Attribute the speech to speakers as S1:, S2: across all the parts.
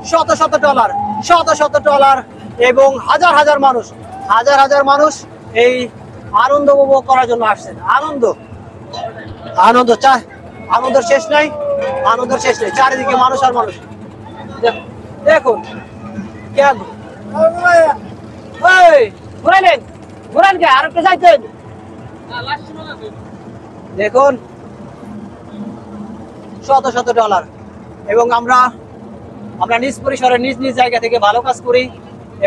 S1: শত শত ট্রলার, শত শত ট্রলার এবং হাজার হাজার মানুষ এই আনন্দ উপভোগ করার জন্য আসছেন। আনন্দ আনন্দ আনন্দের শেষ নাই, চারিদিকে মানুষ আর মানুষ। দেখুন কেন ঘুরাইলেন, ঘুরান কে আর একটা যাইতেন। দেখুন শত শত ডলার এবং আমরা নিজ পরিসরে নিজ নিজ জায়গা থেকে ভালো কাজ করি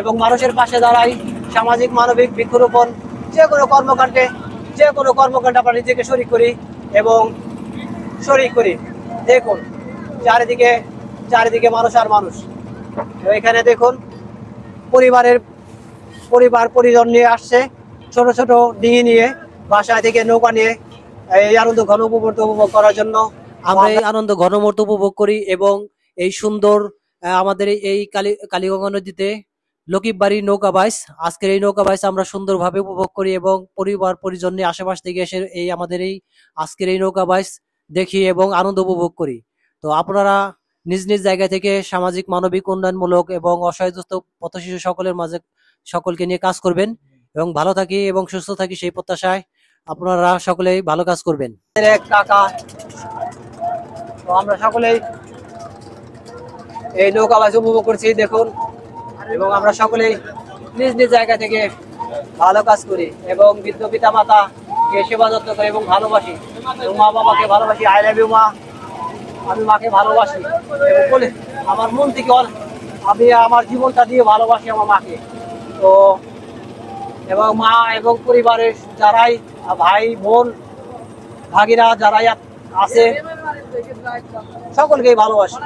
S1: এবং মানুষের পাশে দাঁড়াই। সামাজিক মানবিক বৃক্ষরোপণ যে কোনো কর্মকাণ্ডে আমরা নিজেকে শরিক করি। দেখুন চারিদিকে মানুষ আর মানুষ। এখানে দেখুন পরিজন নিয়ে আসছে, ছোট ছোট ডিঙি নিয়ে, বাসায় থেকে নৌকা নিয়ে এই আনন্দ ঘন মুহূর্ত উপভোগ করার জন্য আমরা এই আনন্দ ঘন মুহূর্ত উপভোগ করি। এবং এই সুন্দর আমাদের এই কালীগঙ্গা নদীতে লকিববাড়ি নৌকা বাইচ, আজকের এই নৌকা বাইচ আমরা সুন্দরভাবে উপভোগ করি এবং পরিবার পরিজন নিয়ে আশেপাশ থেকে এসে আমাদের এই আজকের এই নৌকা বাইচ দেখি এবং আনন্দ উপভোগ করি। তো আপনারা নিজ নিজ জায়গা থেকে সামাজিক মানবিক উন্নয়নমূলক এবং অসহায় দুস্থ পথশিশু সকলের মাঝে সকলকে নিয়ে কাজ করবেন এবং ভালো থাকি এবং সুস্থ থাকি সেই প্রত্যাশায় আপনারা সকলেই ভালো কাজ করবেন। এক কাকা, তো আমরা সকলেই এই নৌকা বাইচ উপভোগ করছি দেখুন, এবং আমরা সকলেই নিজ নিজ জায়গা থেকে ভালো কাজ করি এবং বৃদ্ধ পিতা মাতাকে সেবা যত্ন করি এবং ভালোবাসি এবং মা বাবাকে ভালোবাসি। আই লাভ ইউ মা, আমি মাকে ভালোবাসি এবং বলে আমার মন থেকে আমি আমার জীবনটা দিয়ে ভালোবাসি আমার মাকে। তো এবং মা এবং পরিবারের যারাই ভাই বোন ভাগিরা যারাই আছে সকলকেই ভালোবাসি।